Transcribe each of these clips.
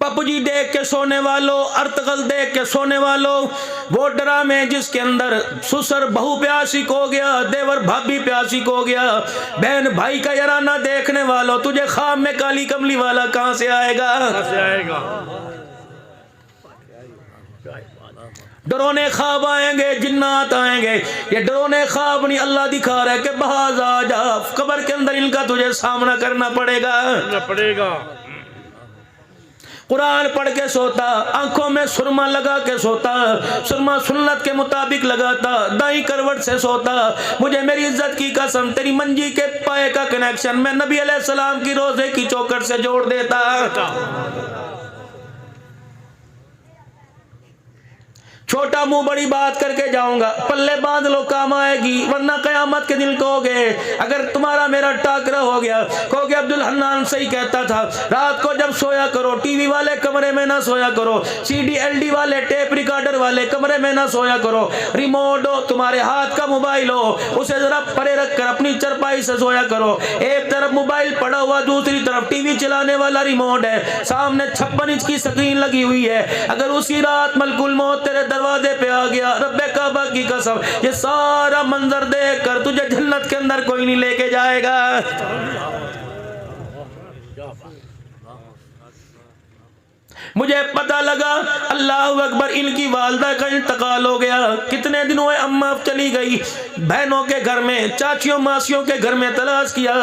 PUBG देख के सोने वालों, अर्तगल देख के सोने वालों, वो ड्रामे जिसके अंदर ससुर बहू पे आशिक हो गया, देवर भाभी पे आशिक हो गया, बहन भाई का याराना देखने वालों, तुझे ख्वाब में काली कमली वाला कहां से आएगा? डरोने ख्वाब आएंगे, जिन्नात आएंगे। ये डरोने ख्वाब नहीं, अल्लाह दिखा रहा है कि बहाज आ जा, कब्र के अंदर इनका तुझे सामना करना पड़ेगा। कुरान पढ़ के सोता, आंखों में सुरमा लगा के सोता, सुरमा सुन्नत के मुताबिक लगाता, दाई करवट से सोता। मुझे मेरी इज्जत की कसम, तेरी मंजी के पाए का कनेक्शन मैं नबी अलैहिस्सलाम की रोजे की चौखट से जोड़ देता। छोटा मुंह बड़ी बात करके जाऊंगा, पल्ले बांध लो काम आएगी, वरना कयामत के दिन कहोगे, अगर तुम्हारा मेरा टाकरा हो गया, कहोगे अब्दुल हन्नान सही कहता था, रात को जब सोया करो टीवी वाले कमरे में ना सोया करो, सीडी एलडी वाले टेप रिकॉर्डर वाले कमरे में ना सोया करो, रिमोट हो तुम्हारे हाथ का मोबाइल हो, उसे जरा परे रखकर अपनी चरपाई से सोया करो। एक तरफ मोबाइल पड़ा हुआ, दूसरी तरफ टीवी चलाने वाला रिमोट है, सामने 56 इंच की स्क्रीन लगी हुई है। अगर उसी रात मलकुल मौत तेरे दरवाजे पे आ गया, रब्बे काबा की कसम, ये सारा मंजर देखकर तुझे जन्नत के अंदर कोई नहीं लेके जाएगा। मुझे पता लगा, अल्लाह अकबर, इनकी वालदा का इंतकाल हो गया। कितने दिन हुए, अम्मा चली गई बहनों के घर में, चाचियों मासियों के घर में तलाश किया,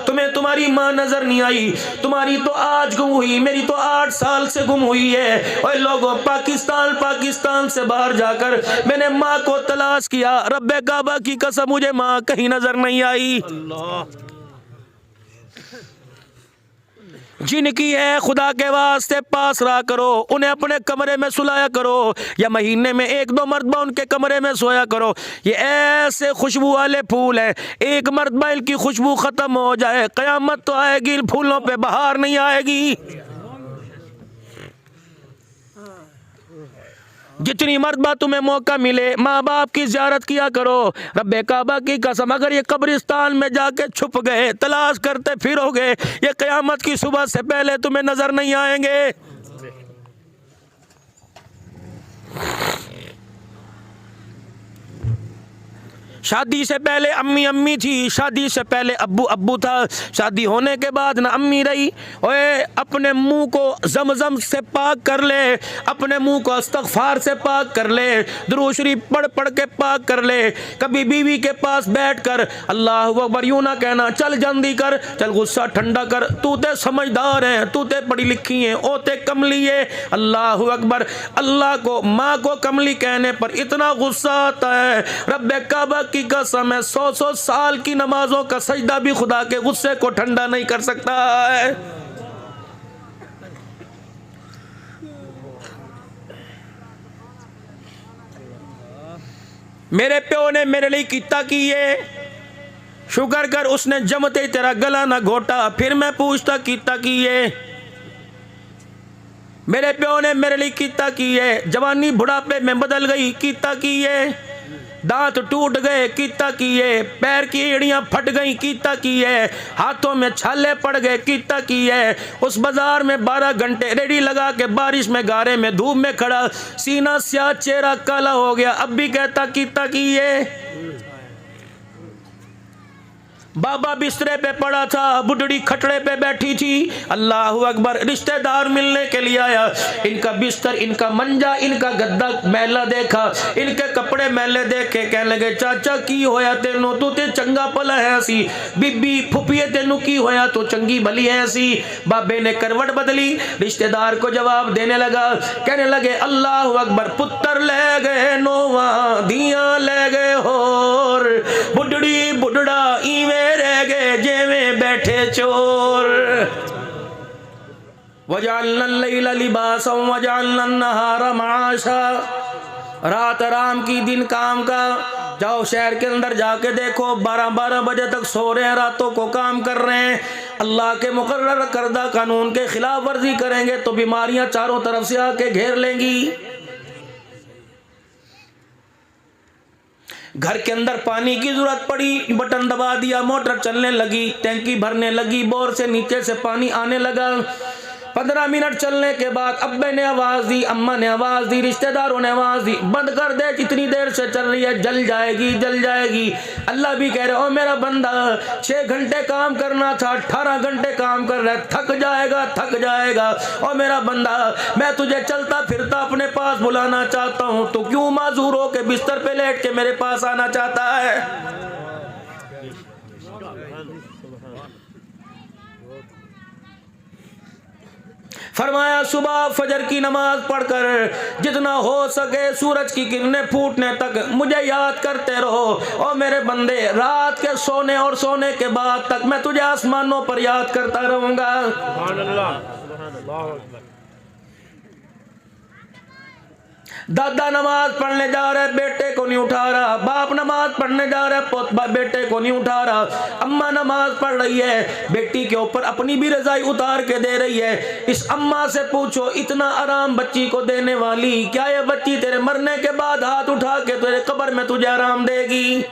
तुम्हें तुम्हारी माँ नजर नहीं आई। तुम्हारी तो आज गुम हुई, मेरी तो 8 साल से गुम हुई है। और लोगों, पाकिस्तान से बाहर जाकर मैंने माँ को तलाश किया, रब्बे काबा की कसम मुझे माँ कहीं नजर नहीं आई। जिनकी है खुदा के वास्ते पास रहा करो, उन्हें अपने कमरे में सुलाया करो, या महीने में 1-2 मरतबा उनके कमरे में सोया करो। ये ऐसे खुशबू वाले फूल हैं, एक मरतबा इनकी खुशबू खत्म हो जाए, कयामत तो आएगी, इन फूलों पे बहार नहीं आएगी। जितनी मरतबा तुम्हें मौका मिले माँ बाप की ज़ियारत किया करो। रब्बे काबा की कसम, अगर ये कब्रिस्तान में जाके छुप गए, तलाश करते फिरोगे, ये क़यामत की सुबह से पहले तुम्हें नजर नहीं आएंगे। शादी से पहले अम्मी अम्मी थी, शादी से पहले अब्बू अब्बू था, शादी होने के बाद ना अम्मी रही। ओए, अपने मुंह को जमजम से पाक कर ले, अपने मुंह को इस्तगफार से पाक कर ले, दुरूद शरीफ पढ़ पढ़ के पाक कर ले। कभी बीवी के पास बैठकर अल्लाहु अकबर यूं ना कहना, चल जल्दी कर, चल गुस्सा ठंडा कर, तू ते समझदार है, तू ते पढ़ी लिखी है, ओ ते कमली है। अल्लाहु अकबर, अल्लाह को माँ को कमली कहने पर इतना गुस्सा आता है, रब्बे काबा की कसम है, 100 साल की नमाजों का सजदा भी खुदा के गुस्से को ठंडा नहीं कर सकता है। मेरे प्यो ने मेरे लिए कितना किए, शुक्र कर उसने जमते तेरा गला ना घोटा। फिर मैं पूछता कितना किए, मेरे प्यो ने मेरे लिए कितना किए, जवानी बुढ़ापे में बदल गई कितना किए, दांत टूट गए कितना किए, पैर की एड़ियां फट गई कितना किए, हाथों में छाले पड़ गए कितना किए, उस बाजार में 12 घंटे रेडी लगा के बारिश में गारे में धूप में खड़ा, सीना स्याह चेहरा काला हो गया, अब भी कहता कितना किए। बाबा बिस्तरे पे पड़ा था, बुढ़ड़ी खटड़े पे बैठी थी। अल्लाहु अकबर, रिश्तेदार मिलने के लिए आया, इनका बिस्तर, इनका मंजा, इनका गद्दा मैला देखा, इनके कपड़े मैले देखे, कहने लगे चाचा की होया तेनू, तू ते चंगा भला है सी, बीबी फुफिए तेनू की होया, तू चंगी भली है सी। बाबे ने करवट बदली, रिश्तेदार को जवाब देने लगा, कहने लगे अल्लाहु अकबर, पुत्र ले गए नोवा, धिया ले गए होर, बुढ़ड़ी बुढ़ड़ा इवे रह गए जेवे बैठे चोर। वजअलना लैला लिबासा वजअलना नहारा माशा, रात आराम की, दिन काम का। जाओ शहर के अंदर जाके देखो, 12-12 बजे तक सो रहे हैं, रातों को काम कर रहे हैं। अल्लाह के मुकर्रर करदा कानून के खिलाफ वर्जी करेंगे तो बीमारियां चारों तरफ से आके घेर लेंगी। घर के अंदर पानी की जरूरत पड़ी, बटन दबा दिया, मोटर चलने लगी, टैंकी भरने लगी, बोर से नीचे से पानी आने लगा। 15 मिनट चलने के बाद अब्बे ने आवाज दी, अम्मा ने आवाज दी, रिश्तेदारों ने आवाज दी, बंद कर दे, जितनी देर से चल रही है जल जाएगी जल जाएगी। अल्लाह भी कह रहे हो मेरा बंदा 6 घंटे काम करना था, 18 घंटे काम कर रहा है, थक जाएगा थक जाएगा। और मेरा बंदा मैं तुझे चलता फिरता अपने पास बुलाना चाहता हूँ, तो क्यों माजूर हो के बिस्तर पे लेट के मेरे पास आना चाहता है? फरमाया सुबह फजर की नमाज पढ़कर जितना हो सके सूरज की किरणें फूटने तक मुझे याद करते रहो। और मेरे बंदे रात के सोने और सोने के बाद तक मैं तुझे आसमानों पर याद करता रहूंगा। दादा नमाज पढ़ने जा रहे बेटे को नहीं उठा रहा, बाप नमाज पढ़ने जा रहा पोता बेटे को नहीं उठा रहा, अम्मा नमाज पढ़ रही है बेटी के ऊपर अपनी भी रजाई उतार के दे रही है। इस अम्मा से पूछो इतना आराम बच्ची को देने वाली, क्या ये बच्ची तेरे मरने के बाद हाथ उठा के तेरे कब्र में तुझे आराम देगी?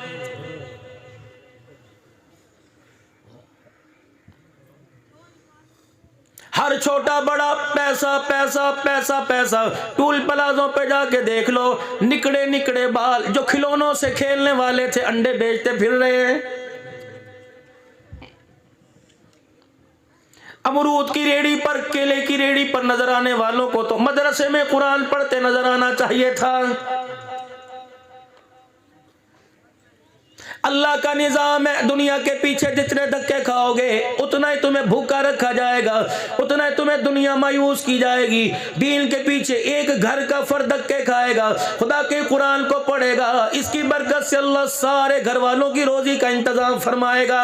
हर छोटा बड़ा पैसा पैसा पैसा पैसा। टूल प्लाजों पे जाके देख लो, निकड़े निकड़े बाल जो खिलौनों से खेलने वाले थे अंडे बेचते फिर रहे हैं। अमरूद की रेड़ी पर, केले की रेड़ी पर नजर आने वालों को तो मदरसे में कुरान पढ़ते नजर आना चाहिए था। अल्लाह का निजाम है, दुनिया के पीछे जितने धक्के खाओगे उतना ही तुम्हें भूखा रखा जाएगा, उतना ही तुम्हें दुनिया मायूस की जाएगी। दीन के पीछे एक घर का फर्द धक्के खाएगा, खुदा के कुरान को पढ़ेगा, इसकी बरकत से अल्लाह सारे घर वालों की रोजी का इंतजाम फरमाएगा।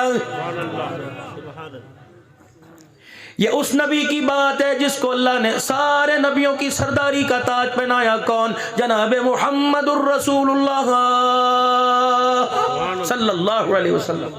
ये उस नबी की बात है जिसको अल्लाह ने सारे नबियों की सरदारी का ताज पहनाया। कौन? जनाब मुहम्मदुर रसूलुल्लाह सल्लल्लाहु अलैहि वसल्लम।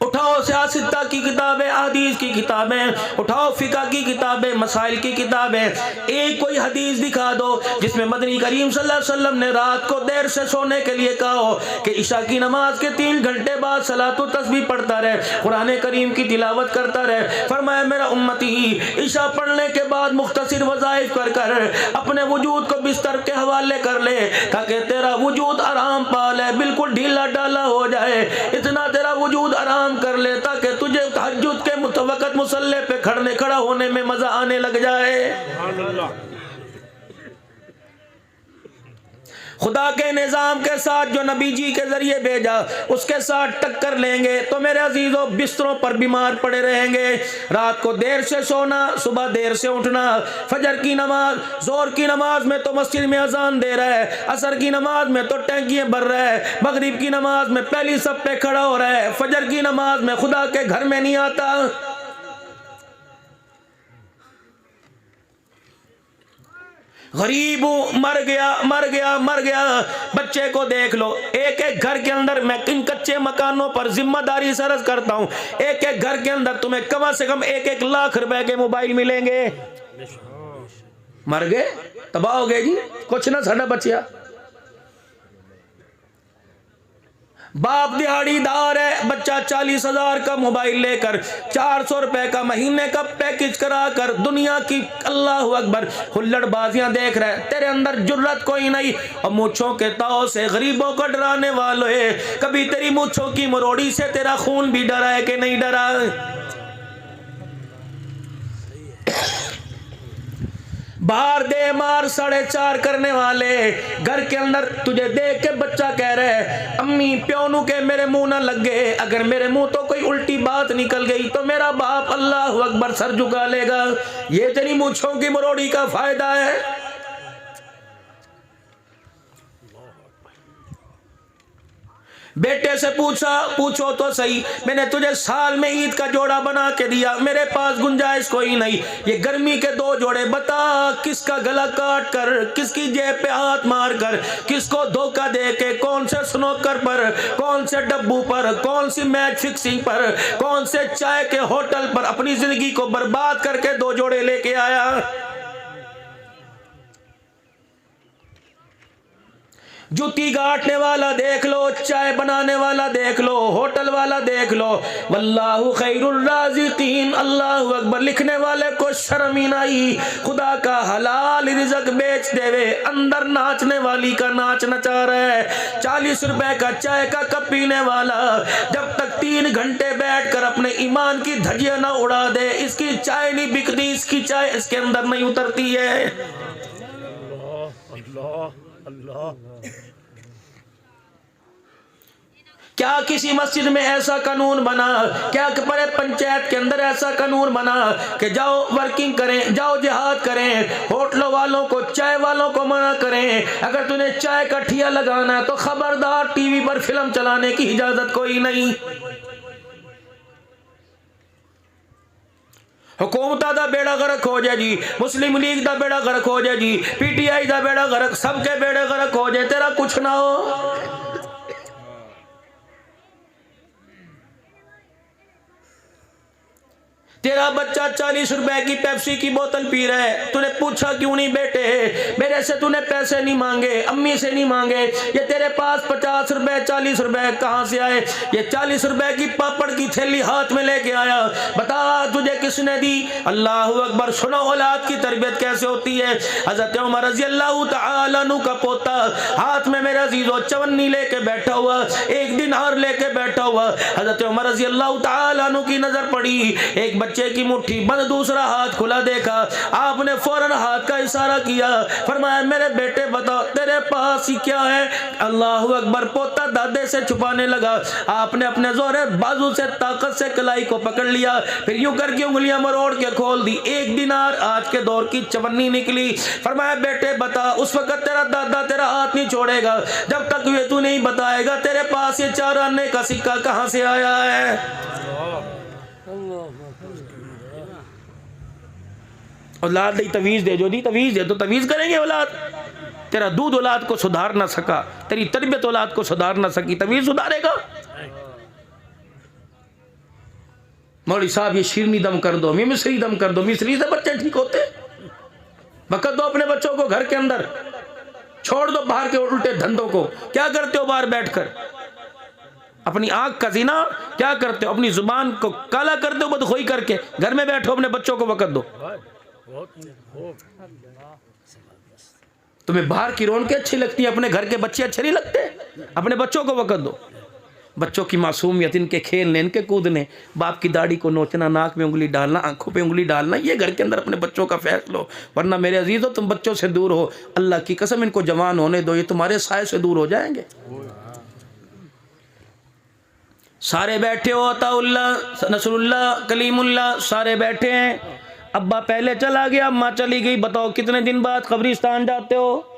उठाओ सियासत की किताबें, हदीस की किताबें उठाओ, फिका की किताबें, मसाइल की किताबें। एक कोई हदीस दिखा दो जिसमें मदनी करीम सल्लल्लाहु अलैहि वसल्लम ने रात को देर से सोने के लिए कहा हो कि इशा की नमाज के 3 घंटे बाद सलातो तस्बीह पढ़ता रहे, कुरान करीम की तिलावत करता रहे। फरमाया मेरा उम्मती इशा पढ़ने के बाद मुख्तसर वज़ाइफ कर कर अपने वजूद को बिस्तर के हवाले कर ले, ताकि तेरा वजूद आराम पा ले, बिल्कुल ढीला डाला हो जाए। इतना तेरा वजूद आराम कर ले ताकि तुझे तहज्जुद के मुतवक्कत मुसल्ले पे खड़ा होने में मजा आने लग जाए। खुदा के निजाम के साथ जो नबी जी के जरिए भेजा उसके साथ टक्कर लेंगे तो मेरे अजीजों बिस्तरों पर बीमार पड़े रहेंगे। रात को देर से सोना, सुबह देर से उठना, फजर की नमाज, जोर की नमाज में तो मस्जिद में अजान दे रहा है, असर की नमाज में तो टैंकियां भर रहा है, मगरिब की नमाज में पहली सब पे खड़ा हो रहा है, फजर की नमाज में खुदा के घर में नहीं आता। गरीब मर गया मर गया मर गया। बच्चे को देख लो, एक एक घर के अंदर, मैं इन कच्चे मकानों पर जिम्मेदारी से अर्ज करता हूं, एक एक घर के अंदर तुम्हें कम से कम 1-1 लाख रुपए के मोबाइल मिलेंगे। मर गए, तबाह हो गए जी, कुछ ना साडा बचिया। बाप दिहाड़ीदार है, बच्चा 40,000 का मोबाइल लेकर 400 रुपए का महीने का पैकेज करा कर दुनिया की अल्लाह अकबर हुल्लड़बाजियां देख रहा है। तेरे अंदर जुर्रत कोई नहीं और मूंछों के ताव से गरीबों को डराने वाले है। कभी तेरी मूंछों की मरोड़ी से तेरा खून भी डरा है कि नहीं डरा? बाहर दे मार 4.5 करने वाले, घर के अंदर तुझे देख के बच्चा कह रहा है अम्मी प्योनू के मेरे मुंह ना लग गए, अगर मेरे मुंह तो कोई उल्टी बात निकल गई तो मेरा बाप अल्लाह अकबर सर झुका लेगा। ये तेरी मूंछों की मरोड़ी का फायदा है। बेटे से पूछो तो सही, मैंने तुझे साल में ईद का जोड़ा बना के दिया, मेरे पास गुंजाइश कोई नहीं, ये गर्मी के 2 जोड़े बता किसका गला काट कर, किसकी जेब पे हाथ मार कर, किसको धोखा दे के, कौन से स्नोकर पर, कौन से डब्बू पर, कौन सी मैच फिक्सिंग पर, कौन से चाय के होटल पर अपनी जिंदगी को बर्बाद करके 2 जोड़े लेके आया। जूती गाटने वाला देख लो, चाय बनाने वाला देख लो, होटल वाला देख लो, वल्लाहु खैरुर राज़िकीन, अल्लाहु अकबर। लिखने वाले को शर्म ही नहीं, खुदा का हलाल रिज़्क बेच देवे, अंदर नाचने वाली का नाच नचा रहा है। 40 रुपए का चाय का कप पीने वाला जब तक 3 घंटे बैठकर अपने ईमान की धज्जियां ना उड़ा दे, इसकी चाय नहीं बिकती, इसकी चाय इसके अंदर नहीं उतरती है। अल्लाह। क्या किसी मस्जिद में ऐसा कानून बना, क्या बड़े पंचायत के अंदर ऐसा कानून बना कि जाओ वर्किंग करें, जाओ जिहाद करें, होटलों वालों को, चाय वालों को मना करें, अगर तूने चाय का ठिया लगाना है तो खबरदार टीवी पर फिल्म चलाने की इजाजत कोई नहीं। हुकूमत दा बेड़ा गर्क हो जाए जी, मुस्लिम लीग दा बेड़ा गर्क हो जाए जी, PTI दा बेड़ा गर्क, सबके बेड़े गर्क हो जाए, तेरा कुछ ना हो। तेरा बच्चा 40 रुपए की पेप्सी की बोतल पी रहा है, तूने पूछा क्यों नहीं बेटे, मेरे से तूने पैसे नहीं मांगे, अम्मी से नहीं मांगे, ये तेरे पास 50 रुपए 40 रुपए कहां से आए? ये 40 रुपए की पापड़ की थैली हाथ में लेके आया, बता तुझे किसने दी? अल्लाह अकबर। सुनो औलाद की तरबियत कैसे होती है। हजरत उमर रज़ी अल्लाह तआला अन्हु का पोता हाथ में मेरा अजीजों चवन्नी लेके बैठा हुआ, एक दिनार लेके बैठा हुआ। हजरत उमर रज़ी अल्लाह तआला अन्हु की नजर पड़ी, एक बच्चे की मुट्ठी बंद, दूसरा हाथ खुला देखा, आपने फौरन हाथ का इशारा किया, फरमाया मेरे बेटे बता तेरे पास ही क्या है? अल्लाह अकबर। पोता दादे से छुपाने लगा, आपने अपने जोरे बाजू से ताकत से कलाई को पकड़ लिया, फिर यूं करके उंगलियां मरोड़ के खोल दी, 1 दिनार आज के दौर की चवन्नी निकली। फरमाया बेटे बता, उस वक्त तेरा दादा तेरा हाथ नहीं छोड़ेगा जब तक ये तू नहीं बताएगा तेरे पास ये 4 आने का सिक्का कहां से आया है। औलाद दी तवीज़ दे, जो दी तवीज़ दे तो तवीज़ करेंगे औलाद। तेरा दूध औलाद को सुधार ना सका, तेरी तरबियत औलाद को सुधार ना सकी, तवीज़ सुधारेगा? मौलवी साहब ये शीरनी दम कर दो, मिश्री दम कर दो, मिश्री से बच्चे ठीक होते। बकत दो अपने बच्चों को घर के अंदर, छोड़ दो बाहर के उल्टे धंधों को। क्या करते हो बाहर बैठकर? अपनी आंख का ज़िना क्या करते हो? अपनी जुबान को काला करते हो बदखोई करके। घर में बैठो, अपने बच्चों को वक़्त दो। तुम्हें बाहर की रौनकें अच्छी लगती है, अपने घर के बच्चे अच्छे नहीं लगते? अपने बच्चों को वक़्त दो। बच्चों की मासूमियत, इनके खेलने, इनके कूदने, बाप की दाढ़ी को नोचना, नाक में उंगली डालना, आंखों पे उंगली डालना, ये घर के अंदर अपने बच्चों का फैसला हो। वरना मेरे अजीजों तुम बच्चों से दूर हो, अल्लाह की कसम इनको जवान होने दो, ये तुम्हारे साए से दूर हो जाएंगे। सारे बैठे हो, अताउल्लाह, नसरुल्लाह, कलीमुल्लाह, सारे बैठे हैं। अब्बा पहले चला गया, अम्मा चली गई, बताओ कितने दिन बाद कब्रिस्तान जाते हो?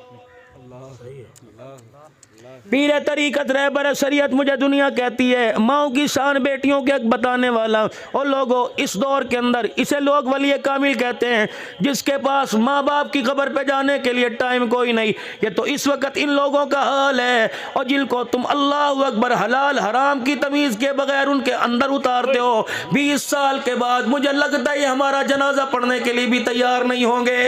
पीरे तरीकत रहबर शरीयत मुझे दुनिया कहती है, माओ की शान बेटियों के बताने वाला। और लोगों इस दौर के अंदर इसे लोग वली कामिल कहते हैं, जिसके पास माँ बाप की कब्र पे जाने के लिए टाइम कोई नहीं। ये तो इस वक्त इन लोगों का हाल है, और जिनको तुम अल्लाह अकबर हलाल हराम की तमीज़ के बगैर उनके अंदर उतारते हो, 20 साल के बाद मुझे लगता है हमारा जनाजा पढ़ने के लिए भी तैयार नहीं होंगे।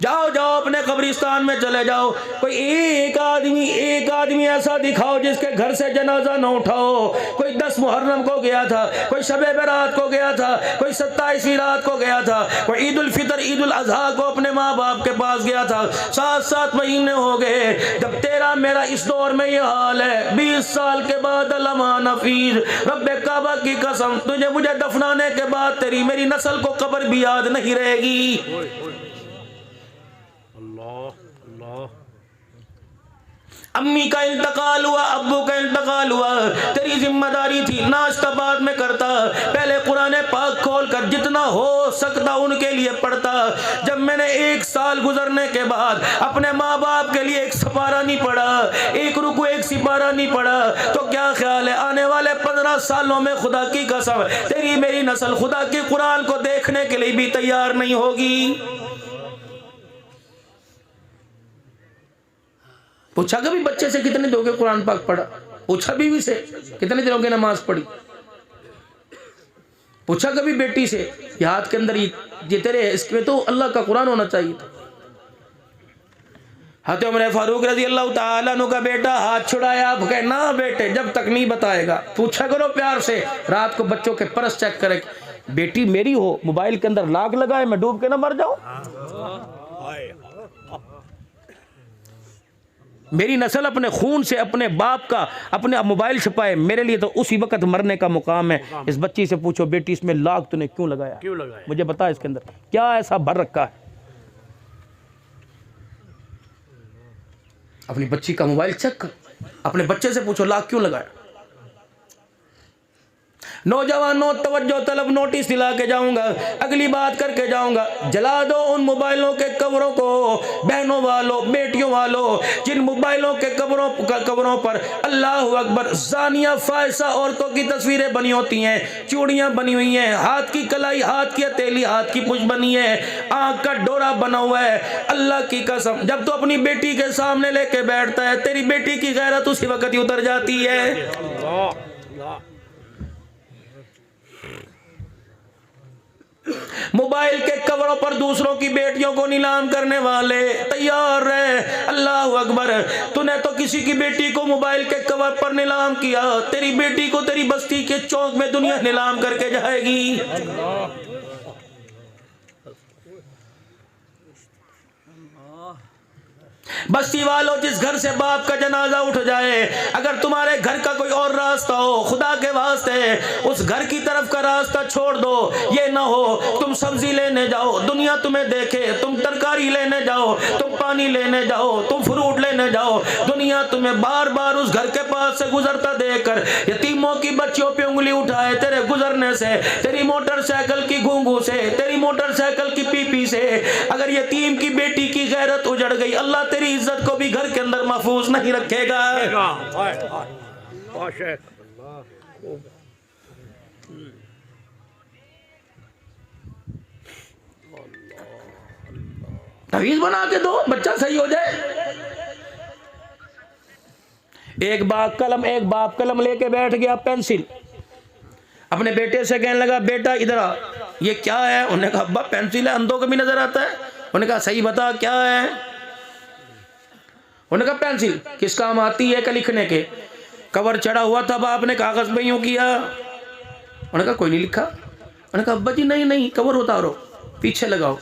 जाओ जाओ अपने कब्रिस्तान में चले जाओ, कोई एक आदमी ऐसा दिखाओ जिसके घर से जनाजा न उठाओ। कोई 10 मुहर्रम को गया था, कोई शबे बरात को गया था, कोई 27वीं रात को गया था, कोई ईद उल फितर ईद उल अजहा को अपने माँ बाप के पास गया था। 7-7 महीने हो गए जब तेरा मेरा इस दौर में ये हाल है। 20 साल के बाद लम्हा नफीज, रब्बे काबा की कसम, तुझे मुझे दफनाने के बाद तेरी मेरी नस्ल को कब्र भी याद नहीं रहेगी। अम्मी का इंतकाल हुआ, अब्बू का इंतकाल हुआ, तेरी जिम्मेदारी थी नाश्ता बाद में करता, पहले कुरान पाक खोल कर जितना हो सकता उनके लिए पढ़ता। जब मैंने 1 साल गुजरने के बाद अपने माँ बाप के लिए 1 सिपारा नहीं पढ़ा, 1 रुकू 1 सिपारा नहीं पढ़ा, तो क्या ख्याल है आने वाले 15 सालों में खुदा की कसम तेरी मेरी नस्ल खुदा के कुरान को देखने के लिए भी तैयार नहीं होगी। पूछा कभी बच्चे से कितने दोगे कुरान पाक पढ़ा? पूछा बीवी से कितने दिनों की नमाज पढ़ी? पूछा कभी बेटी से, ये हाथ के अंदर ये तेरे है, इसमें तो अल्लाह का कुरान होना चाहिए था। हज़रत उमर फारूक रज़ी अल्लाह ताला अन्हु का बेटा हाथ छुड़ाया, आप कहे ना बेटे जब तक नहीं बताएगा। पूछा करो प्यार से, रात को बच्चों के परस चेक करे, बेटी मेरी हो, मोबाइल के अंदर लाग लगाए, मैं डूब के ना मर जाऊं। मेरी नस्ल अपने खून से अपने बाप का अपने मोबाइल छुपाए, मेरे लिए तो उसी वक्त मरने का मुकाम है। इस बच्ची से पूछो बेटी इसमें लाग तूने क्यों लगाया, मुझे बता इसके अंदर क्या ऐसा भर रखा है। अपनी बच्ची का मोबाइल चेक कर, अपने बच्चे से पूछो लाग क्यों लगाया। नौजवानों तवज्जो तलब, नोटिस दिला के जाऊंगा, अगली बात करके जाऊंगा। जला दो उन मोबाइलों के कवरों को, बहनों वालों बेटियों वालों, जिन मोबाइलों के कवरों पर अल्लाह अकबर जानिया फायसा औरतों की तस्वीरें बनी होती हैं, चूड़ियां बनी हुई हैं, हाथ की कलाई, हाथ की हथेली, हाथ की पुछ बनी है, आंख का डोरा बना हुआ है। अल्लाह की कसम जब तो अपनी बेटी के सामने लेके बैठता है, तेरी बेटी की गैरत उसी वक्त ही उतर जाती है। मोबाइल के कवरों पर दूसरों की बेटियों को नीलाम करने वाले तैयार रहे। अल्लाह अकबर, तूने तो किसी की बेटी को मोबाइल के कवर पर नीलाम किया, तेरी बेटी को तेरी बस्ती के चौक में दुनिया नीलाम करके जाएगी। बस्ती वालों, जिस घर से बाप का जनाजा उठ जाए, अगर तुम्हारे घर का कोई और रास्ता हो, खुदा के वास्ते उस घर की तरफ का रास्ता छोड़ दो। ये ना हो तुम सब्जी लेने जाओ, दुनिया तुम्हें देखे, तुम तरकारी लेने जाओ, तुम पानी लेने जाओ, तुम फ्रूट लेने जाओ, दुनिया तुम्हें बार बार उस घर के पास से गुजरता देखकर यतीमों की बच्चियों पे उंगली उठाए तेरे गुजरने से, तेरी मोटरसाइकिल की घूंघू से, तेरी मोटरसाइकिल की पीपी से अगर यतीम की बेटी की गैरत उजड़ गई, अल्लाह तेरी इज्जत को भी घर के अंदर महफूज नहीं रखेगा। तवीज बना के दो, बच्चा सही हो जाए। एक बाप कलम लेके बैठ गया, पेंसिल, अपने बेटे से कहने लगा बेटा इधर आ, ये क्या है? उन्होंने कहा अब्बा पेंसिल है, अंधों को भी नजर आता है। उन्होंने कहा सही बता क्या है? उन्होंने कहा पेंसिल किस काम आती है? लिखने के। कवर चढ़ा हुआ था, बाप ने कागज में यूं किया, उन्होंने कहा कोई नहीं लिखा। उन्होंने कहा अब्बा जी नहीं कवर उतारो, पीछे लगाओ,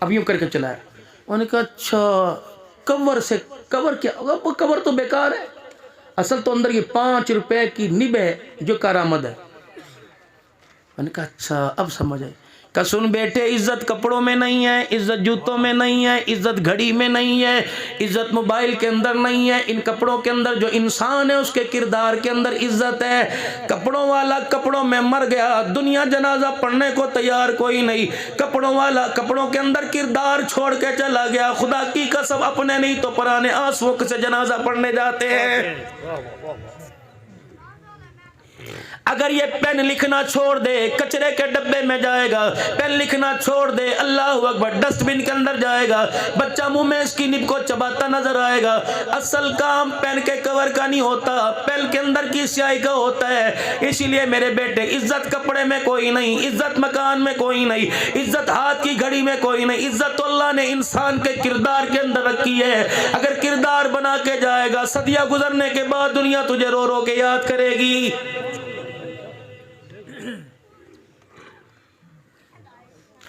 अब यूं करके चलाया। उन्होंने कहा अच्छा कवर से, कवर क्या होगा? कवर तो बेकार है, असल तो अंदर ये 5 रुपए की निब है जो कारामद है। मैंने कहा अच्छा अब समझ आई। कहा सुन बेटे, इज्जत कपड़ों में नहीं है, इज्जत जूतों में नहीं है, इज्जत घड़ी में नहीं है, इज्जत मोबाइल के अंदर नहीं है, इन कपड़ों के अंदर जो इंसान है उसके किरदार के अंदर इज्जत है। कपड़ों वाला कपड़ों में मर गया, दुनिया जनाजा पढ़ने को तैयार कोई नहीं। कपड़ों वाला कपड़ों के अंदर किरदार छोड़ के चला गया, खुदा की कसम अपने नहीं तो पराने आंसुओं से जनाजा पढ़ने जाते हैं। अगर ये पेन लिखना छोड़ दे कचरे के डब्बे में जाएगा, पेन लिखना छोड़ दे अल्लाह अकबर डस्टबिन के अंदर जाएगा, बच्चा मुंह में इसकी निब को चबाता नजर आएगा। असल काम पेन के कवर का नहीं होता, पेन के अंदर की स्याही का होता है। इसीलिए मेरे बेटे, इज्जत कपड़े में कोई नहीं, इज्जत मकान में कोई नहीं, इज्जत हाथ की घड़ी में कोई नहीं, इज्जत तो अल्लाह ने इंसान के किरदार के अंदर रखी है। अगर किरदार बना के जाएगा, सदियां गुजरने के बाद दुनिया तुझे रो रो के याद करेगी।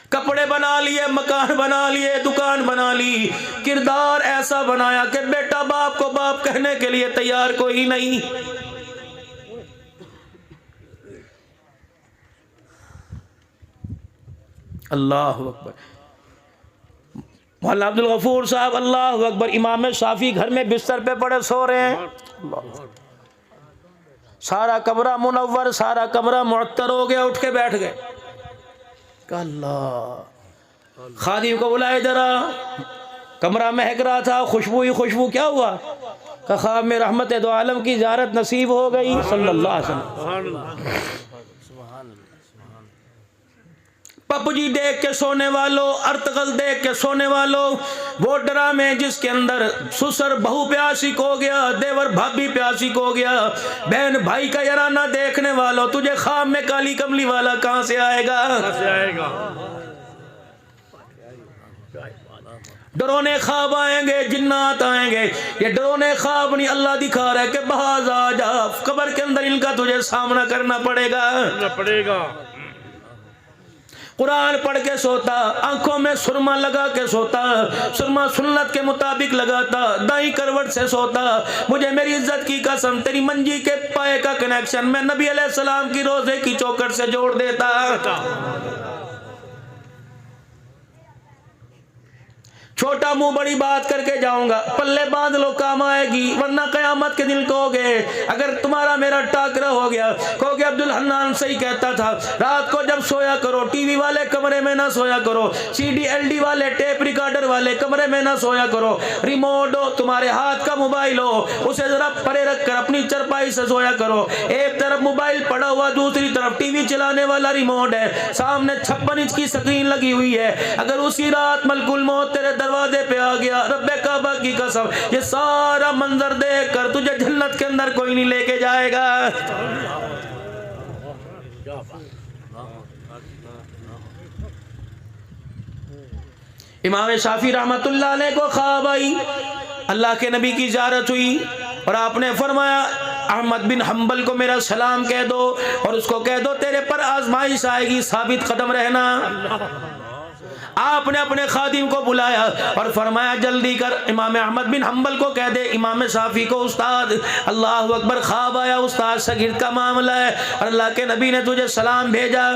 कपड़े बना लिए, मकान बना लिए, दुकान बना ली, किरदार ऐसा बनाया कि बेटा बाप को बाप कहने के लिए तैयार कोई नहीं। अल्लाह अकबर। मौलाना अब्दुल गफूर साहब अल्लाह अकबर, इमाम शाफी घर में बिस्तर पे पड़े सो रहे हैं, सारा कमरा मुनव्वर, सारा कमरा मुअत्तर हो गया, उठ के बैठ गए। अल्लाह, खादिम को बुलाए जरा, कमरा महक रहा था, खुशबू ही खुशबू, क्या हुआ? ख्वाब में रहमत दो आलम की ज़ियारत नसीब हो गई सल्लल्लाहु अलैहि वसल्लम। पबजी देख के सोने वालों, अर्तगल देख के सोने वालों, वो ड्रामे जिसके अंदर ससुर बहू पे आशिक हो गया, देवर भाभी पे आशिक हो गया, बहन भाई का याराना देखने वालों, तुझे ख्वाब में काली कमली वाला कहां से आएगा? डरोने ख्वाब आएंगे, जिन्नात आएंगे। ये डरोने ख्वाब नहीं, अल्लाह दिखा रहा है कि बाज आ जा, कब्र के अंदर इनका तुझे सामना करना पड़ेगा। कुरान पढ़ के सोता, आंखों में सुरमा लगा के सोता, सुरमा सुन्नत के मुताबिक लगाता, दाई करवट से सोता। मुझे मेरी इज्जत की कसम, तेरी मंजी के पाए का कनेक्शन मैं नबी अलैहिस्सलाम की रोजे की चौखट से जोड़ देता। छोटा मुंह बड़ी बात करके जाऊंगा, पल्ले बांध लो काम आएगी, वरना कयामत के दिन कहोगे, अगर तुम्हारा मेरा टाकरा हो गया, कहोगे अब्दुल हन्नान सही कहता था, रात को जब सोया करो टीवी वाले कमरे में ना सोया करो, सीडी एलडी वाले टेप रिकॉर्डर वाले कमरे में ना सोया करो, रिमोट हो तुम्हारे हाथ का मोबाइल हो, उसे जरा परे रखकर अपनी चरपाई से सोया करो। एक तरफ मोबाइल पड़ा हुआ, दूसरी तरफ टीवी चलाने वाला रिमोट है, सामने 56 इंच की स्क्रीन लगी हुई है। अगर उसी रात मलकुल मौत तेरे दरवाजे पे आ गया, रब्बे काबा की कसम, ये सारा मंजर देख कर तुझे जन्नत के अंदर कोई नहीं लेके जाएगा। इमाम शाफी रहमतुल्लाह अलैह को ख्वाब आई, अल्लाह के नबी की ज़ियारत हुई और आपने फरमाया अहमद बिन हम्बल को मेरा सलाम कह दो और उसको कह दो तेरे पर आजमाइश आएगी, साबित कदम रहना। आपने अपने खादिम को बुलाया और फरमाया जल्दी कर, इमाम अहमद बिन हम्बल को कह दे इमाम शाफी को उस्ताद अल्लाह अकबर ख्वाब आया, उस्ताद शागिर्द का मामला है और अल्लाह के नबी ने तुझे सलाम भेजा।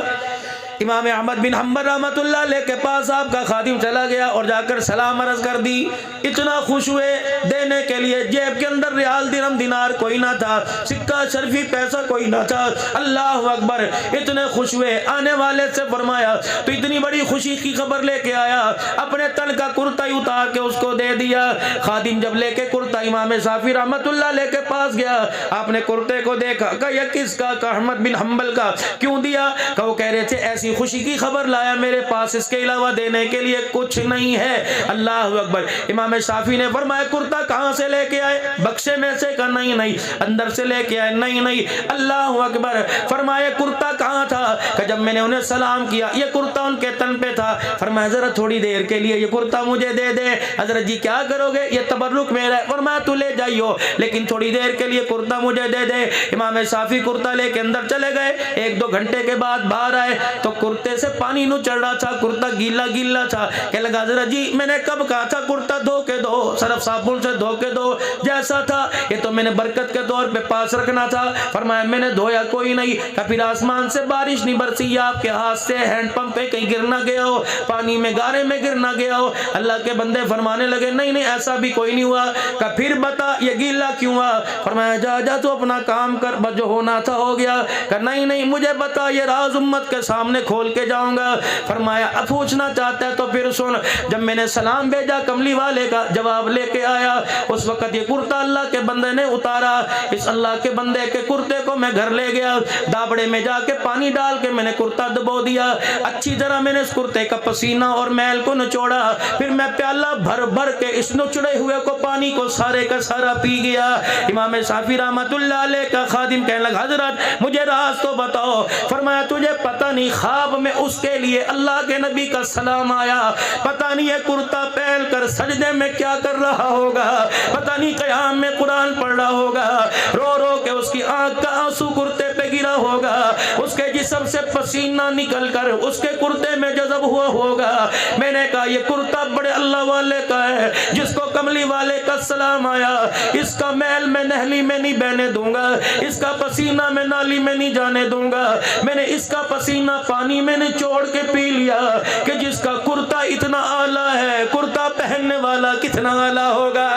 इमाम अहमद बिन हम्बल रहमतुल्लाह अलैह के पास आपका खादिम चला गया और जाकर सलाम अर्ज कर दी। इतना खुश हुए देने के लिए, जेब के अंदर रियाल दिरहम दिनार कोई ना था, सिक्का शर्फी पैसा कोई ना था। अल्लाह अकबर, इतने खुश हुए, आने वाले से फरमाया तो इतनी बड़ी खुशी की खबर लेके आया, अपने तन का कुर्ता ही उतार के उसको दे दिया। खादिम जब लेके कुर्ता इमाम शाफी रहमतुल्लाह अलैह के पास गया, आपने कुर्ते को देखा, कहा यह किसका? कहा अहमद बिन हम्बल का। क्यों दिया? कहा वो कह रहे थे ऐसी खुशी की खबर लाया, मेरे पास इसके अलावा देने के लिए कुछ नहीं है। अल्लाह अकबर। इमाम शाफी ने फरमाया कुर्ता कहां से लेके आए? बक्से में से? कहा नहीं नहीं। अंदर से लेके आए? नहीं नहीं। अल्लाह अकबर। फरमाया कुर्ता कहां था? कि जब मैंने उन्हें सलाम किया ये कुर्ता उनके तन पे था। फरमाया जरा थोड़ी देर के लिए ये कुर्ता मुझे दे दे। हजरत जी क्या करोगे? ये तबर्रुक मेरा है। फरमाया तू ले जाइयो, लेकिन थोड़ी देर के लिए कुर्ता मुझे दे दे। इमाम शाफी कुर्ता लेके अंदर चले गए। 1-2 घंटे के बाद बाहर आए तो कुर्ते से पानी नु चढ़ रहा था, कुर्ता गीला गीला था। कह लगा हजरत जी मैंने कब कहा था कुर्ता धो के दो, सरफ साबुन से धो के दो, जैसा था ये तो मैंने बरकत के तौर पे पास रखना था। फरमाया मैंने धोया कोई नहीं। फिर आसमान से बारिश नहीं बरसी, आपके हाथ से हैंडपंप पे कहीं गिर ना गया हो, पानी में गारे में गिर ना गया हो। अल्लाह के बंदे फरमाने लगे नहीं नहीं ऐसा भी कोई नहीं हुआ। कहा फिर बता ये गीला क्यों हुआ? फरमाया जा जा तू अपना काम कर, बस जो होना था हो गया। कहा नहीं नहीं मुझे बता, ये राज उम्मत के सामने खोल के जाऊंगा। फरमाया अब पूछना चाहता है तो फिर सुन। जब मैंने सलाम भेजा कमली वाले का जवाब लेके आया, उस वक्त ये कुर्ता अल्लाह के बंदे ने उतारा। इस अल्लाह के बंदे के कुर्ते को मैं घर ले गया, दाबड़े में जाके पानी डाल के मैंने कुर्ता दबो दिया। अच्छी तरह मैंने इस कुर्ते का पसीना और मैल को निचोड़ा, फिर मैं प्याला भर भर के इस नुचड़े हुए को पानी को सारे का सारा पी गया। इमाम शाफी रहमतुल्लाह अलैह का खादिम कहने लगा हजरत मुझे राज तो बताओ। फरमाया तुझे पता नहीं ख्वाब में उसके लिए अल्लाह के नबी का सलाम आया, पता नहीं है कुर्ता पहन कर सजदे में क्या कर रहा होगा, पता नहीं क़याम में कुरान पढ़ रहा होगा, रो रो के उसकी आंख का आंसू कुर्ते पे गिरा होगा, उसके जिस्म से पसीना निकल कर उसके कुर्ते में जज़ब हुआ होगा। मैंने कहा ये कुर्ता बड़े अल्लाह वाले का है, जिसको कमली वाले का सलाम आया, इसका मैल मैं नहली में नहीं बहने दूंगा, इसका पसीना मैं नाली में नहीं जाने दूंगा। मैंने इसका पसीना पानी में निचोड़ के पी लिया कि जिसका कुर्ता इतना आला है, कुर्ता पहनने वाला कितना आला होगा।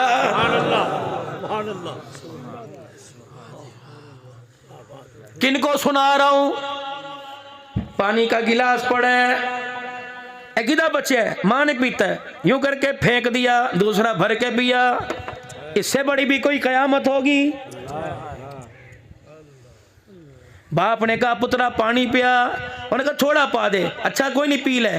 किनको सुना रहा हूं? पानी का गिलास पड़े किदा बचे मां ने पीता है, यूं करके फेंक दिया, दूसरा भर के पिया, इससे बड़ी भी कोई कयामत होगी? बाप ने कहा पुत्रा पानी पिया उन्होंने कहा थोड़ा पा दे, अच्छा कोई नहीं पी ले,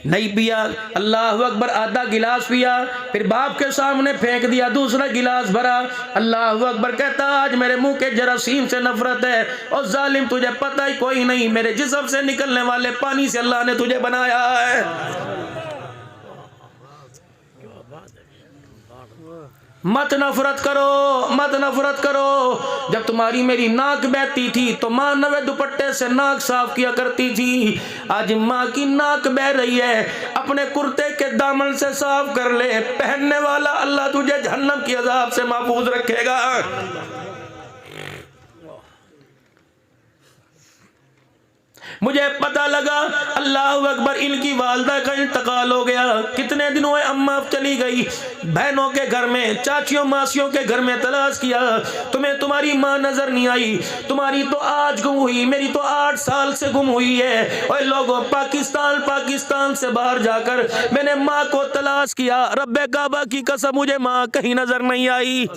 नहीं पिया। अल्लाह अकबर, आधा गिलास पिया, फिर बाप के सामने फेंक दिया, दूसरा गिलास भरा। अल्लाह अकबर, कहता आज मेरे मुंह के जरासीम से नफरत है। और जालिम तुझे पता ही कोई नहीं, मेरे जिस्म से निकलने वाले पानी से अल्लाह ने तुझे बनाया है। मत नफरत करो, मत नफरत करो। जब तुम्हारी मेरी नाक बहती थी तो माँ नवे दुपट्टे से नाक साफ किया करती थी। आज माँ की नाक बह रही है, अपने कुर्ते के दामन से साफ कर ले। पहनने वाला अल्लाह तुझे जहन्नम की अजाब से महफूज रखेगा। मुझे पता लगा, अल्लाह अकबर, इनकी वालदा का इंतकाल हो गया। कितने दिन हुए, अम्मा चली गई बहनों के घर में, चाचियों मासियों के घर में तलाश किया, तुम्हें तुम्हारी माँ नजर नहीं आई। तुम्हारी तो आज गुम हुई, मेरी तो 8 साल से गुम हुई है। और लोगों, पाकिस्तान से बाहर जाकर मैंने माँ को तलाश किया। रब्बे काबा की कसम, मुझे माँ कहीं नजर नहीं आई।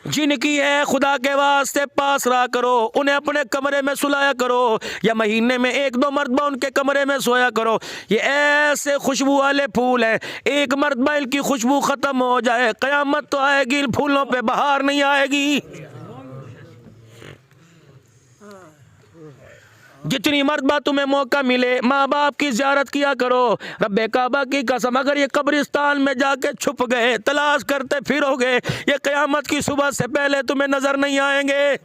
जिनकी है खुदा के वास्ते पास रहा करो, उन्हें अपने कमरे में सुलाया करो, या महीने में 1-2 मरतबा उनके कमरे में सोया करो। ये ऐसे खुशबू वाले फूल हैं, एक मरतबा इनकी खुशबू खत्म हो जाए, कयामत तो आएगी, इन फूलों पे बहार नहीं आएगी। जितनी मरतबा तुम्हें मौका मिले माँ बाप की ज़ियारत किया करो। रब्बे काबा की कसम, अगर ये कब्रिस्तान में जाके छुप गए, तलाश करते फिरोगे, ये क़यामत की सुबह से पहले तुम्हें नजर नहीं आएंगे।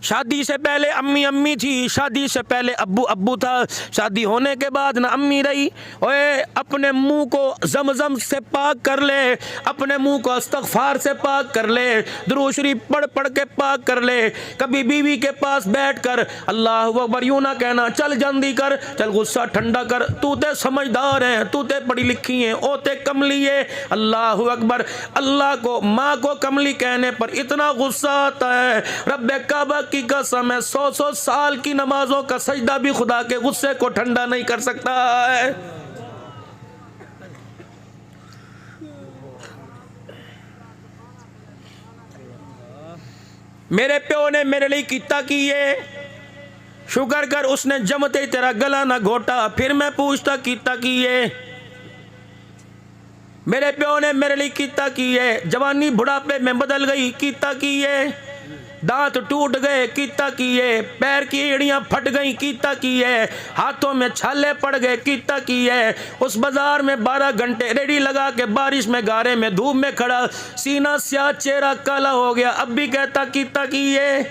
शादी से पहले अम्मी अम्मी थी, शादी से पहले अब्बू अब्बू था, शादी होने के बाद ना अम्मी रही। ओए अपने मुंह को ज़मज़म से पाक कर ले, अपने मुंह को इस्तग़फ़ार से पाक कर ले, दुरूद शरीफ पढ़ पढ़ के पाक कर ले। कभी बीवी के पास बैठ कर अल्लाह अकबर यूँ ना कहना, चल जल्दी कर, चल गुस्सा ठंडा कर, तू ते समझदार है, तू ते पढ़ी लिखी है, ओ ते कमली है। अल्लाह अकबर, अल्लाह को, माँ को कमली कहने पर इतना गुस्सा आता है। रब्बे काबा की कसम है, 100 साल की नमाजों का सजदा भी खुदा के गुस्से को ठंडा नहीं कर सकता है। मेरे प्यो ने मेरे लिए कितना की है, शुक्र कर उसने जमते तेरा गला ना घोटा। फिर मैं पूछता कितना की है, मेरे प्यो ने मेरे लिए कितना की है। जवानी बुढ़ापे में बदल गई, कितना की है। दांत टूट गए, कितना किए। पैर की एड़ियां फट गई, कितना किए। हाथों में छाले पड़ गए, कितना किए। उस बाजार में 12 घंटे रेडी लगा के बारिश में गारे में धूप में खड़ा, सीना स्याह चेहरा काला हो गया, अब भी कहता कितना किए।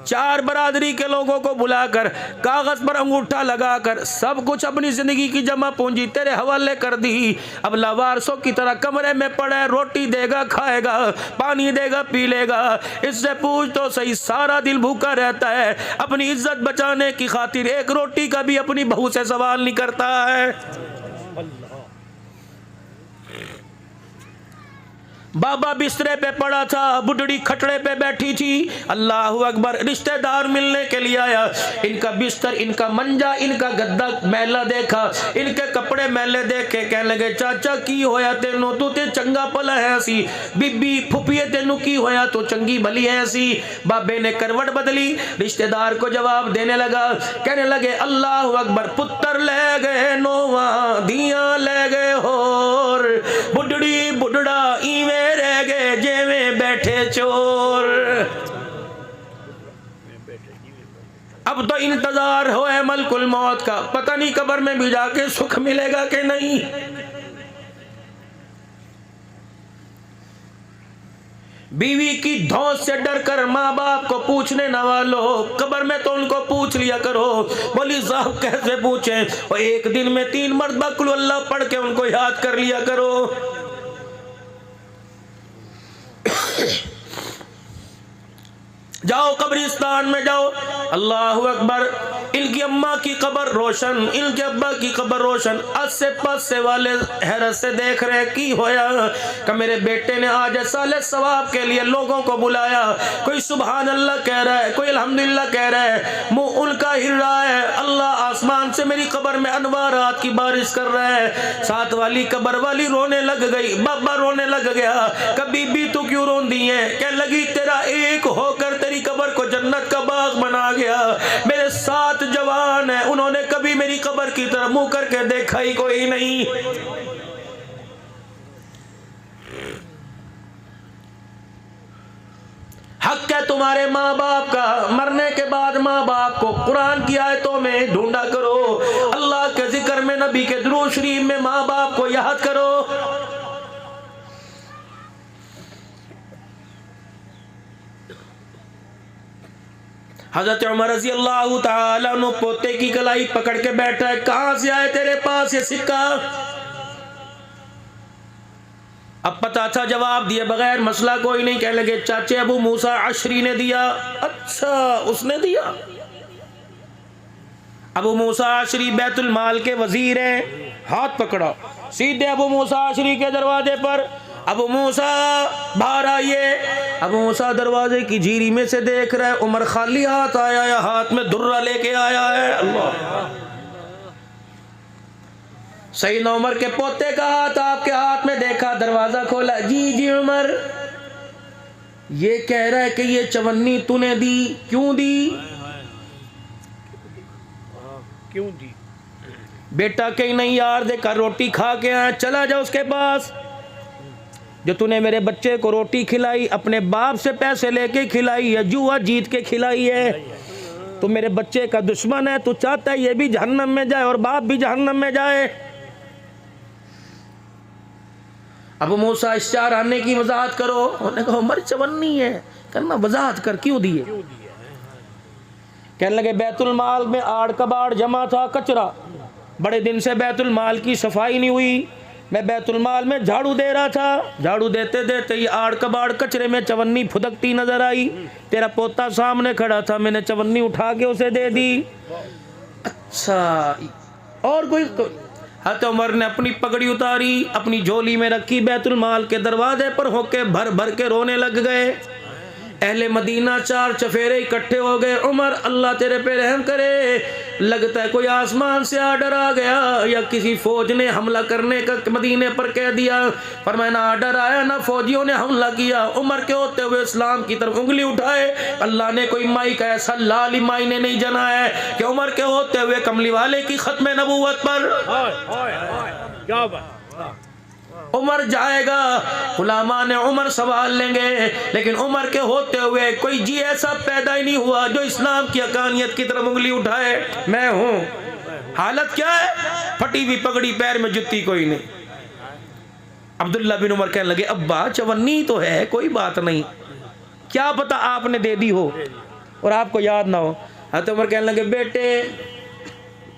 4 बरादरी के लोगों को बुलाकर कागज पर अंगूठा लगाकर सब कुछ अपनी जिंदगी की जमा पूंजी तेरे हवाले कर दी। अब लावारसों की तरह कमरे में पड़ा, रोटी देगा खाएगा, पानी देगा पी लेगा। इससे पूछ तो सही, सारा दिल भूखा रहता है, अपनी इज्जत बचाने की खातिर एक रोटी का भी अपनी बहू से सवाल नहीं करता है। बाबा बिस्तरे पे पड़ा था, बुढ़ड़ी खटड़े पे बैठी थी। अल्लाह अकबर, रिश्तेदार मिलने के लिए आया। इनका बिस्तर, इनका मंजा, इनका गद्दा मैला देखा, इनके कपड़े मैले देखे, कहने लगे चाचा की होया तेनू, तू ते चंगा भला है सी। बीबी फुफिए तेनू की होया, तो चंगी भली है सी। बाबे ने करवट बदली, रिश्तेदार को जवाब देने लगा, कहने लगे अल्लाह अकबर, पुत्र ले गए नोवा, दिया ले गए होर, बुढ़ड़ी बुढ़ड़ा इवे रह गए जेवे बैठे चोर। अब तो इंतजार हो है मलकुल मौत का, पता नहीं कब्र में भी जाके सुख मिलेगा कि नहीं। बीवी की धौंस से डर कर माँ बाप को पूछने न वालो, कब्र में तो उनको पूछ लिया करो। बोली साहब कैसे पूछे, और एक दिन में 3 मरतबा कुल अल्लाह पढ़ के उनको याद कर लिया करो। जाओ कब्रिस्तान में जाओ, अल्लाह अकबर, इनकी अम्मा की कब्र रोशन, इनके अब्बा की कब्र रोशन। आसे पासे वाले हैरत से देख रहे की होया कि मेरे बेटे ने आज साले सवाब के लिए लोगों को बुलाया। कोई सुभान अल्लाह कह रहा है, कोई अल्हम्दुलिल्लाह कह रहा है, मुंह उनका हिल रहा है। अल्लाह आसमान से मेरी कब्र में अनवारात की बारिश कर रहा है। साथ वाली कब्र वाली रोने लग गई, बाबा रोने लग गया। कभी भी तू क्यों रोंदी है? क्या लगी तेरा एक होकर तेरी कब्र को जन्नत का बाग बना गया। मेरे 7 जवान हैं, उन्होंने कभी मेरी कब्र की तरफ मुंह करके देखा ही कोई नहीं। हक है तुम्हारे माँ बाप का, मरने के बाद माँ बाप को कुरान की आयतों में ढूंढा करो, अल्लाह के जिक्र में, नबी के दुरूद शरीफ में माँ बाप को याद करो। हजरत उमर रज़ी अल्लाह ताला अन्हु पोते की कलाई पकड़ के बैठा है। कहां से आए तेरे पास ये सिक्का? अब पता था जवाब दिए बगैर मसला कोई नहीं। कहने लगे चाचे अबू मूसा अशरी ने दिया। अच्छा उसने दिया। अबू मूसा अशरी बैतुल माल के वजीर हैं। हाथ पकड़ा, सीधे अबू मूसा अशरी के दरवाजे पर। अबू मूसा बाहर आइए। अबू मूसा दरवाजे की झीरी में से देख रहा है, उमर खाली हाथ आया है, हाथ में दुर्रा लेके आया है। अल्लाह, सैयदना उमर के पोते का हाथ आपके हाथ में देखा, दरवाजा खोला। जी जी उमर, ये कह रहा है कि ये चवन्नी तूने दी, क्यों दी? क्यों दी? बेटा कहीं नहीं यार, देखा रोटी खा के आया, चला जा उसके पास। जो तूने मेरे बच्चे को रोटी खिलाई अपने बाप से पैसे लेके खिलाई है, जुआ जीत के खिलाई है। तू मेरे बच्चे का दुश्मन है, तू चाहता है ये भी जहन्नम में जाए और बाप भी जहन्नम में जाए। अब मूसा इस 4 आने की वजाहत करो। उन्होंने कहा उमर चवन्नी है, करना वजाहत कर, क्यों दिए? कहने लगे बैतुल माल में आड़ कबाड़ जमा था, कचरा, बड़े दिन से बैतुल माल की सफाई नहीं हुई। मैं बैतुल माल में झाड़ू दे रहा था, झाड़ू देते देते ये आड़ कबाड़ कचरे में चवन्नी फुदकती नजर आई। तेरा पोता सामने खड़ा था, मैंने चवन्नी उठा के उसे दे दी। अच्छा, और कोई? हज़रत उमर ने अपनी पगड़ी उतारी, अपनी झोली में रखी, बैतुल माल के दरवाजे पर होके भर भर के रोने लग गए। अहले मदीना 4 चफेरे इकट्ठे हो गए। उमर अल्लाह तेरे पे रहम करे, लगता है कोई आसमान से आर्डर आ गया या किसी फौज ने हमला करने का मदीने पर कह दिया। फरमाया ना आर्डर आया ना फौजियों ने हमला किया। उमर के होते हुए इस्लाम की तरफ उंगली उठाए। अल्लाह ने कोई माई का ऐसा लाली मायने नहीं जना है कि उमर के होते हुए कमली वाले की खत्म नबूवत पर क्या बात। उमर जाएगा, गुलामा ने उमर संभाल लेंगे, लेकिन उमर के होते हुए कोई जी ऐसा पैदा ही नहीं हुआ जो इस्लाम की हकानियत की तरफ उंगली उठाए। मैं हूं। हालत क्या है? फटी हुई पगड़ी, पैर में जुत्ती कोई नहीं। अब्दुल्ला बिन उमर कहने लगे अब्बा चवन्नी तो है, कोई बात नहीं, क्या पता आपने दे दी हो और आपको याद ना हो। हज़रत उमर कहने लगे बेटे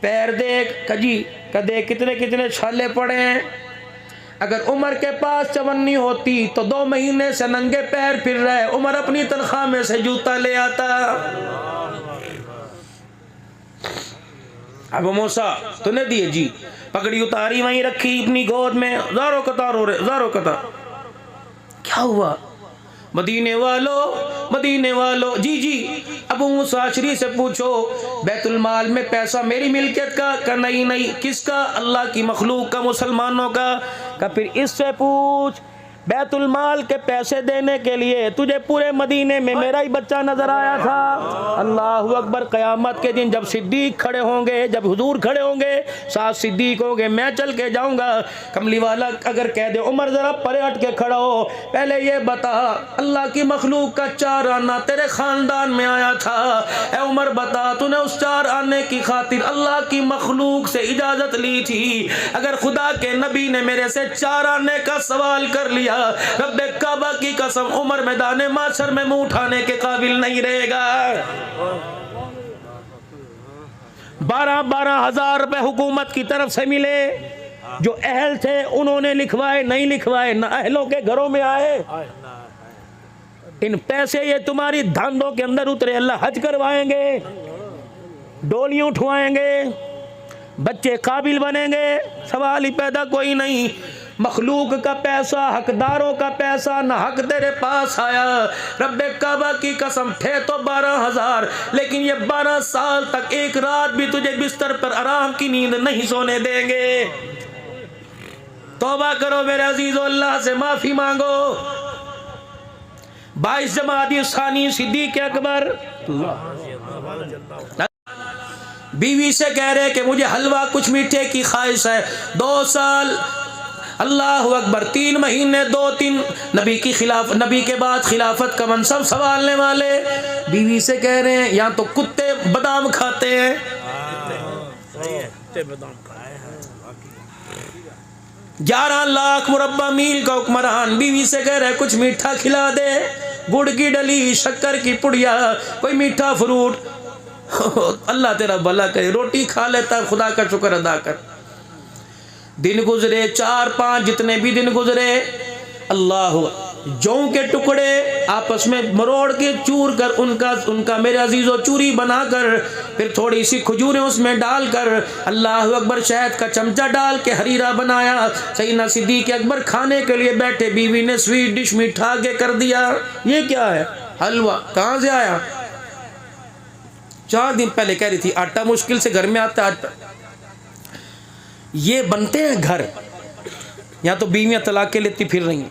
पैर देख, कजी का देख कितने कितने छाले पड़े हैं। अगर उमर के पास चवन्नी होती तो 2 महीने से नंगे पैर फिर रहे, उमर अपनी तनख्वाह में से जूता ले आता। अब मूसा तूने दिए? जी। पगड़ी उतारी, वहीं रखी अपनी गोद में, ज़ारो कतार हो रहे, ज़ारो कतार। क्या हुआ? मदीने वालों, जी जी। अबू मूसा अशरी से पूछो बैतुल माल में पैसा मेरी मिल्कियत का नहीं, किसका? अल्लाह की मखलूक का, मुसलमानों का। फिर इससे पूछ बैतुल माल के पैसे देने के लिए तुझे पूरे मदीने में मेरा ही बच्चा नजर आया था। अल्लाह अकबर। क़यामत के दिन जब सिद्दीक खड़े होंगे, जब हुजूर खड़े होंगे, 7 सिद्दीक होंगे, मैं चल के जाऊंगा। कमली वाला अगर कह दे उमर जरा परे हट के खड़ा हो, पहले ये बता अल्लाह की मखलूक का 4 आना तेरे खानदान में आया था। ए उमर बता तूने उस 4 आने की खातिर अल्लाह की मखलूक से इजाजत ली थी? अगर खुदा के नबी ने मेरे से 4 आने का सवाल कर लिया, रब्बे काबा की कसम उमर मैदान माशर में मुंह उठाने के काबिल नहीं रहेगा। 12 हजार रुपए हुकूमत की तरफ से मिले, जो अहल थे उन्होंने लिखवाए, नहीं लिखवाए ना अहलों के घरों में आए। इन पैसे ये तुम्हारी धांधों के अंदर उतरे, अल्लाह हज करवाएंगे, डोलियां उठवाएंगे, बच्चे काबिल बनेंगे, सवाल ही पैदा कोई नहीं। मखलूक का पैसा, हकदारों का पैसा ना हक तेरे पास आया। रब्बे काबा की कसम थे तो 12,000, लेकिन ये 12 साल तक एक रात भी तुझे बिस्तर पर आराम की नींद नहीं सोने देंगे। तौबा करो मेरे अजीजों, अल्लाह से माफी मांगो। 22 जमादी सानी सिद्दीक अकबर बीवी से कह रहे कि मुझे हलवा कुछ मीठे की ख्वाहिश है। 2 साल अल्लाह अकबर, 3 महीने 2-3 नबी की खिलाफ, नबी के बाद खिलाफत का मनसब संभालने वाले बीवी से कह रहे हैं यहाँ तो कुत्ते बादाम खाते हैं। 11 लाख मुरब्बा मील का हुक्मरान बीवी से कह रहे कुछ मीठा खिला दे, गुड़ की डली, शक्कर की पुड़िया, कोई मीठा फ्रूट। अल्लाह तेरा भला करे, रोटी खा लेता, खुदा का शुक्र अदा कर। दिन गुजरे 4-5, जितने भी दिन गुजरे, अल्लाह जौ के टुकड़े आपस में मरोड़ के चूर कर उनका मेरे अजीजों चूरी बनाकर, फिर थोड़ी सी खजूरें उसमें डालकर, अल्लाह अकबर, शहद का चमचा डाल के हरीरा बनाया। सैयदना सिद्दीक अकबर खाने के लिए बैठे, बीवी ने स्वीट डिश मीठा आगे कर दिया। ये क्या है? हलवा। कहाँ से आया? 4 दिन पहले कह रही थी आटा मुश्किल से घर में आता है। ये बनते हैं घर, यहाँ तो बीवियाँ तलाक़ें लेती फिर रही हैं,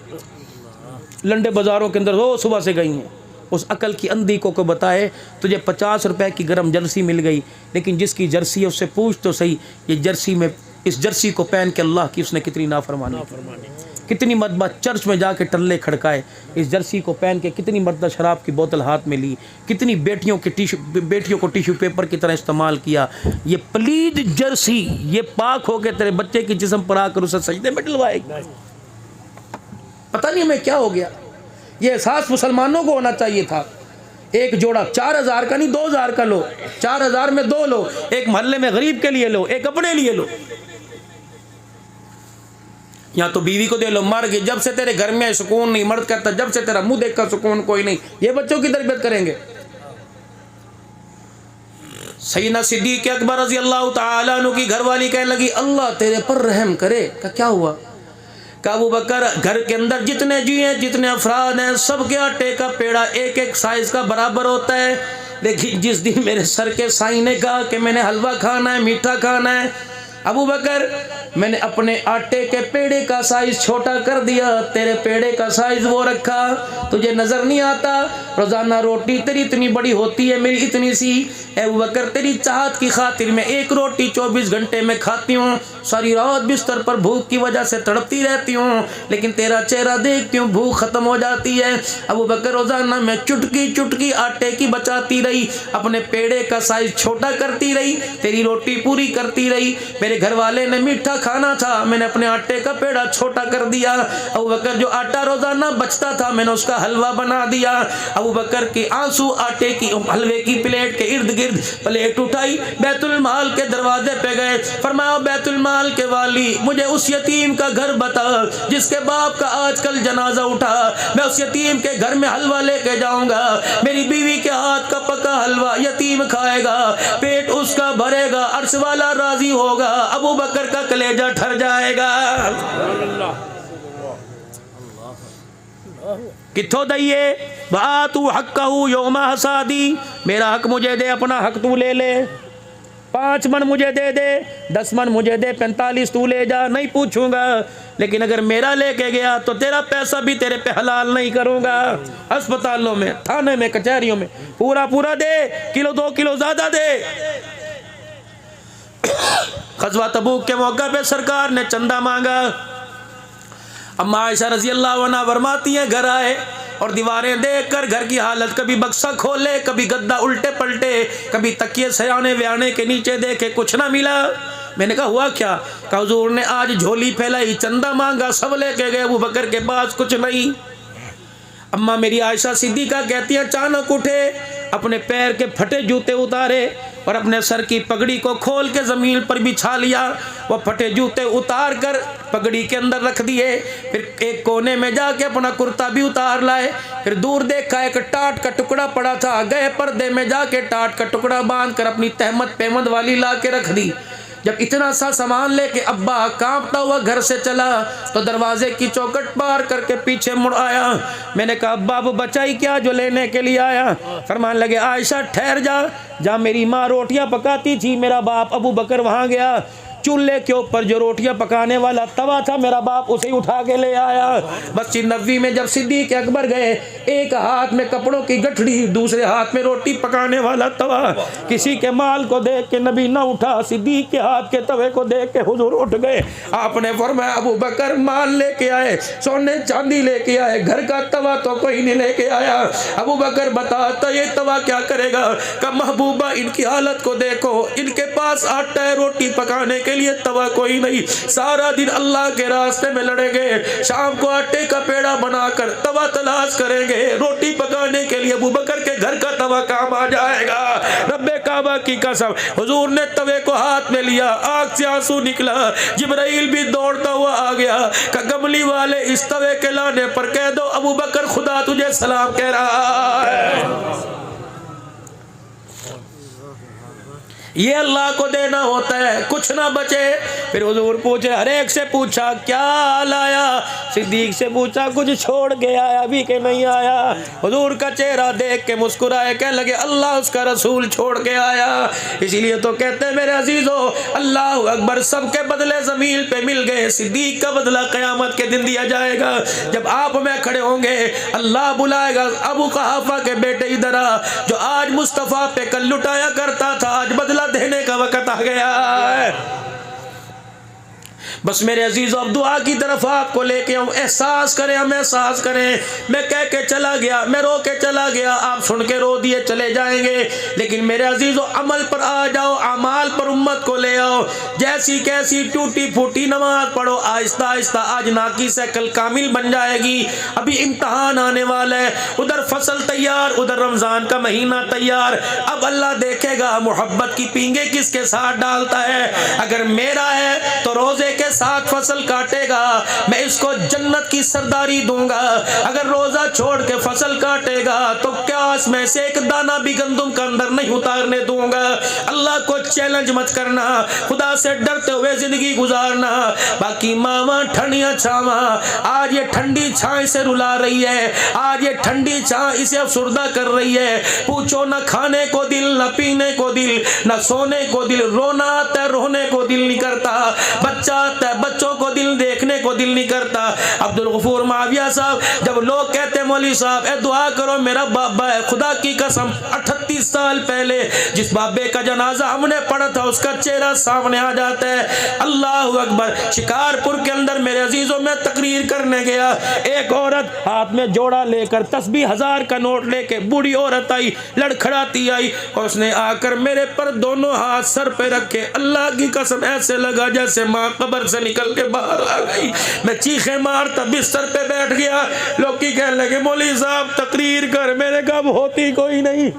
लंडे बाज़ारों के अंदर रोज़ सुबह से गई हैं। उस अकल की अंधी को बताए तुझे 50 रुपए की गर्म जर्सी मिल गई, लेकिन जिसकी जर्सी है उससे पूछ तो सही, ये जर्सी में, इस जर्सी को पहन के अल्लाह की उसने कितनी नाफरमानी, कितनी मरतबा चर्च में जाके टल्ले खड़काए, इस जर्सी को पहन के कितनी मरतबा शराब की बोतल हाथ में ली, कितनी बेटियों को टिश्यू पेपर की तरह इस्तेमाल किया। ये पलीद जर्सी ये पाक होके तेरे बच्चे की जिस्म पर आकर उसे सजदे में डलवाएगी। पता नहीं हमें क्या हो गया। ये एहसास मुसलमानों को होना चाहिए था। एक जोड़ा 4,000 का नहीं 2,000 का लो, 4,000 में 2 लो, एक मोहल्ले में गरीब के लिए लो, एक अपने लिए लो। या तो बीवी को दे लो, मर गई, जब से तेरे घर में सुकून नहीं। मर्द कहता जब से तेरा मुंह देखकर सुकून कोई नहीं। ये बच्चों की तरबियत करेंगे। सैयदना सिद्दीक अकबर रज़ी अल्लाह तआला अन्हु की घरवाली कहने लगी अल्लाह तेरे पर रहम करे। का क्या हुआ? का अबू बकर, घर के अंदर जितने जी हैं, जितने अफराद हैं, सबके आटे का पेड़ा एक साइज का बराबर होता है, लेकिन जिस दिन मेरे सर के साईं ने कहा कि मैंने हलवा खाना है, मीठा खाना है, अबू बकर मैंने अपने आटे के पेड़े का साइज छोटा कर दिया, तेरे पेड़े का साइज वो रखा। तुझे नजर नहीं आता रोजाना रोटी तेरी इतनी बड़ी होती है, मेरी इतनी सी। अबू बकर तेरी चाहत की खातिर मैं एक रोटी 24 घंटे में खाती हूँ, सारी रात बिस्तर पर भूख की वजह से तड़पती रहती हूँ, लेकिन तेरा चेहरा देखती हूँ भूख खत्म हो जाती है। अबू बकर रोजाना मैं चुटकी चुटकी आटे की बचाती रही, अपने पेड़े का साइज छोटा करती रही, तेरी रोटी पूरी करती रही। मेरे घर वाले ने मीठा खाना था, मैंने अपने आटे का पेड़ा छोटा कर दिया। अबू बकर जो आटा रोजाना बचता था मैंने उसका हलवा बना दिया। अबू बकर के आंसू आटे की हलवे की प्लेट के इर्द गिर्द प्लेट उठाई, बैतुल माल के दरवाजे पे गए, फरमाया बैतुल माल के वाली मुझे उस यतीम का घर बता जिसके बाप का आजकल जनाजा उठा, मैं उस यतीम के घर में हलवा लेके जाऊंगा, मेरी बीवी के हाथ का पका हलवा यतीम खाएगा, पेट उसका भरेगा, अर्श वाला राजी होगा, अबू बकर का कलेजा ठर जाएगा। किथों दइए बातू हक़हू यौमा हसादी, मेरा हक मुझे दे, अपना हक तू ले ले। 5 मन मुझे दे दे, 10 मन मुझे दे, 45 तू ले जा, नहीं पूछूंगा, लेकिन अगर मेरा लेके गया तो तेरा पैसा भी तेरे पे हलाल नहीं करूंगा। अस्पतालों में, थाने में, कचहरियों में पूरा पूरा दे, किलो 2 किलो ज्यादा दे। ग़ज़वा तबूक के मौका पे सरकार ने चंदा मांगा। अम्मा आयशा रज़ी अल्लाह अन्हा फरमाती हैं घर आए और दीवारें देखकर घर की हालत, कभी बक्सा खोले, कभी गद्दा उल्टे पलटे, कभी तकिए सयाने व्याने के नीचे देखे, कुछ ना मिला। मैंने कहा हुआ क्या? कहा हुज़ूर ने आज झोली फैलाई, चंदा मांगा, सब लेके गए, अबू बकर के पास कुछ नहीं। अम्मा मेरी आयशा सिद्दीक़ा कहती है अचानक उठे, अपने पैर के फटे जूते उतारे और अपने सर की पगड़ी को खोल के ज़मीन पर बिछा लिया। वह फटे जूते उतार कर पगड़ी के अंदर रख दिए। फिर एक कोने में जाके अपना कुर्ता भी उतार लाए। फिर दूर देखा एक टाट का टुकड़ा पड़ा था, गए पर्दे में जाके टाट का टुकड़ा बांध कर अपनी तहमत पेमंद वाली ला के रख दी। जब इतना सा सामान लेके अब्बा कांपता हुआ घर से चला तो दरवाजे की चौखट पार करके पीछे मुड़ आया। मैंने कहा अब्बा अब बचाई क्या जो लेने के लिए आया? फरमाने लगे आयशा ठहर जा, जहाँ मेरी माँ रोटियां पकाती थी मेरा बाप अबू बकर वहाँ गया, चूल्हे के ऊपर जो रोटियां पकाने वाला तवा था मेरा बाप उसे उठा के ले आया। मस्जिद नबवी में जब सिद्दीक अकबर गए, एक हाथ में कपड़ों की गठड़ी, दूसरे हाथ में रोटी पकाने वाला तवा। किसी के माल को देख के नबी ना उठा, सिद्दीक के हाथ के तवे को देख के हुजूर उठ गए। आपने फरमाया अबू बकर माल लेके आए, सोने चांदी लेके आए, घर का तवा तो कोई नहीं लेके आया। अबू बकर बताता ये तवा क्या करेगा? का महबूबा इनकी हालत को देखो, इनके पास आटा है रोटी पकाने के लिए तवा कोई नहीं, सारा दिन अल्लाह के रास्ते में लड़ेंगे, शाम को आटे का पेड़ा बनाकर तवा तलाश करेंगे, रोटी पकाने के लिए अबू बकर के घर का तवा काम आ जाएगा। रब्बे काबा की कसम, हुजूर ने तवे को हाथ में लिया, आंख से आंसू निकला, जिब्राइल भी दौड़ता हुआ आ गया। का गमली वाले इस तवे के लाने पर कह दो अबू बकर खुदा तुझे सलाम कह रहा है। ये अल्लाह को देना होता है, कुछ ना बचे। फिर हुजूर पूछे, हर एक से पूछा क्या लाया? सिद्दीक से पूछा कुछ छोड़ के आया भी के नहीं आया? हुजूर का चेहरा देख के मुस्कुराए, कह लगे अल्लाह उसका रसूल छोड़ के आया। इसीलिए तो कहते हैं मेरे अजीजों, अल्लाह अकबर, सबके बदले जमीन पे मिल गए, सिद्दीक का बदला क़यामत के दिन दिया जाएगा। जब आप में खड़े होंगे अल्लाह बुलाएगा, अबू कहाफा के बेटे इधर आ, जो आज मुस्तफ़ा पे कल लुटाया करता था, आज बदला देने का वक्त आ गया है। बस मेरे अजीज़ों अब दुआ की तरफ आपको लेके आऊँ, एहसास करें, हम एहसास करें। मैं कह के चला गया, मैं रो के चला गया, आप सुन के रो दिए चले जाएंगे, लेकिन मेरे अजीज़ों अमल पर आ जाओ, अमाल पर उम्मत को ले आओ। जैसी कैसी टूटी फूटी नमाज पढ़ो, आहिस्ता आहिस्ता आज नाकी से कल कामिल बन जाएगी। अभी इम्तहान आने वाला है, उधर फसल तैयार, उधर रमज़ान का महीना तैयार। अब अल्लाह देखेगा मोहब्बत की पींगे किसके साथ डालता है। अगर मेरा है तो रोज़े के साथ फसल काटेगा, मैं इसको जन्नत की सरदारी दूंगा। अगर रोजा छोड़ के फसल काटेगा तो क्या इसमें से एक दाना भी गंदुम का अंदर नहीं उतारने दूंगा। अल्लाह को चैलेंज मत करना, खुदा से डरते हुए जिंदगी गुजारना। बाकी मामा ठंडिया छावा, आज ये ठंडी छाए से रुला रही है, आज ये ठंडी छाए इसे अफसुर्दा कर रही है। पूछो न खाने को दिल, न पीने को दिल, न सोने को दिल, रोना आता है रोने को दिल नहीं करता, बच्चा बच्चों को दिल देखने को दिल नहीं करता। अब्दुल गफूर माविया साहब, जब लोग कहते हैं मौलवी साहब ए दुआ करो मेरा बाबा है, खुदा की कसम 38 साल पहले जिस बाबे का जनाजा हमने पढ़ा था उसका चेहरा सामने आ जाता है। अल्लाह अकबर। शिकारपुर के अंदर मेरे अजीजों में तकरीर करने गया, एक औरत हाथ में जोड़ा लेकर तस्बीह 1000 का नोट लेके बूढ़ी औरत आई, लड़खड़ाती आई और उसने आकर मेरे पर दोनों हाथ सर पे रखे, अल्लाह की कसम ऐसे लगा जैसे माँ कब्र से निकल के बाहर आ गई। मैं चीखे मारता बिस्तर पे बैठ गया। लोग की कहने लगे मौलवी साहब तकरीर कर, मेरे कब होती कोई नहीं।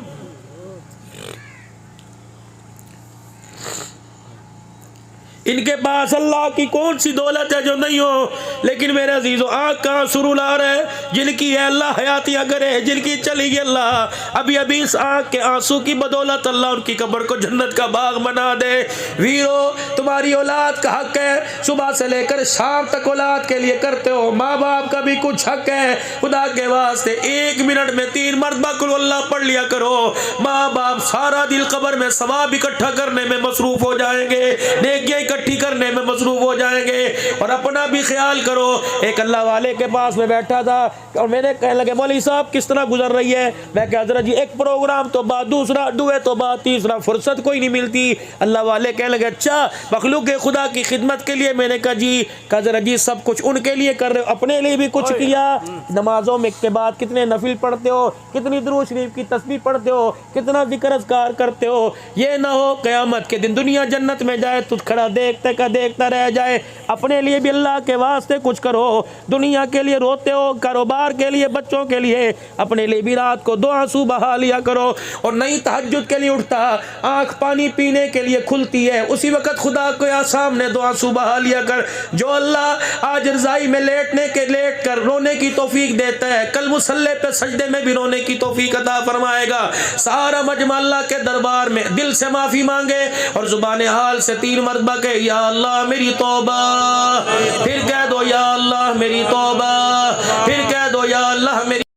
इनके पास अल्लाह की कौन सी दौलत है जो नहीं हो। लेकिन मेरे अजीजों आँख का आंसू रुला रहे, जिनकी है अल्लाह हयातियाँ करे, जिनकी चली गई अल्लाह अभी अभी इस आँख के आंसू की बदौलत अल्लाह उनकी कब्र को जन्नत का बाग बना दे। वीरो तुम्हारी औलाद का हक है, सुबह से लेकर शाम तक औलाद के लिए करते हो, माँ बाप का भी कुछ हक है। खुदा के वास्ते 1 मिनट में 3 मरतबा कुल अल्लाह पढ़ लिया करो। माँ बाप सारा दिल कब्र में सवाब इकट्ठा करने में मसरूफ हो जाएंगे, नेकियां इकट्ठी करने में मसरूफ हो जाएंगे। और अपना भी ख्याल करो। एक अल्लाह वाले के पास में बैठा था और मैंने कहने लगे मौलवी साहब किस तरह गुजर रही है। मैं कहा हज़रत जी एक प्रोग्राम तो बाद, दूसरा दुए तो बाद, तीसरा फुर्सत कोई नहीं मिलती। अल्लाह वाले कहने लगे अच्छा मखलूक खुदा की खिदमत के लिए। मैंने कहा जी, हज़रत जी सब कुछ उनके लिए कर रहे हो, अपने लिए भी कुछ किया। नमाजों में के बाद कितने नफिल पढ़ते हो, कितनी दुरूद शरीफ की तस्बीह पढ़ते हो, कितना जिक्र अज़कार करते हो। ये ना हो क़यामत के दिन दुनिया जन्नत में जाए तो खड़ा देखते का देखता रह जाए। अपने लिए भी अल्लाह के वास्ते कुछ करो। दुनिया के लिए रोते हो, कारोबार के लिए, बच्चों के लिए, अपने लिए भी रात को 2 आंसू बहा लिया करो। और नहीं तहज्जुद के लिए उठता, आंख पानी पीने के लिए खुलती है, उसी वक्त खुदा के सामने 2 आंसू बहा लिया कर। जो अल्लाह आज रज़ाई में लेट कर रोने की तौफीक देता है, कल मुसल्ले पे सजदे में भी रोने की तौफीक अता फरमाएगा। सारा मजमा अल्लाह के दरबार में दिल से माफी मांगे और जुबान हाल से 3 मरतबा कहे या अल्लाह मेरी तौबा, फिर कह दो या अल्लाह मेरी तौबा, फिर कह दो या अल्लाह मेरी